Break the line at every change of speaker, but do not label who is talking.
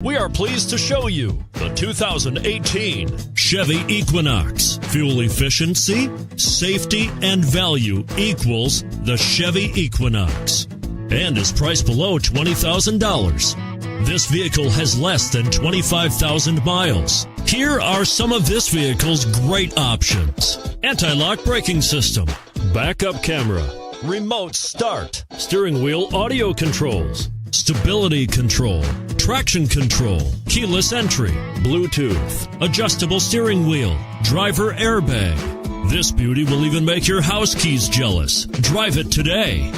We are pleased to show you the 2018 Chevy Equinox. Fuel efficiency, safety, and value equals the Chevy Equinox and is priced below $20,000. This vehicle has less than 25,000 miles. Here are some of this vehicle's great options: anti-lock braking system, backup camera, remote start, steering wheel audio controls, stability control, traction control, keyless entry, Bluetooth, adjustable steering wheel, driver airbag. This beauty will even make your house keys jealous. Drive it today.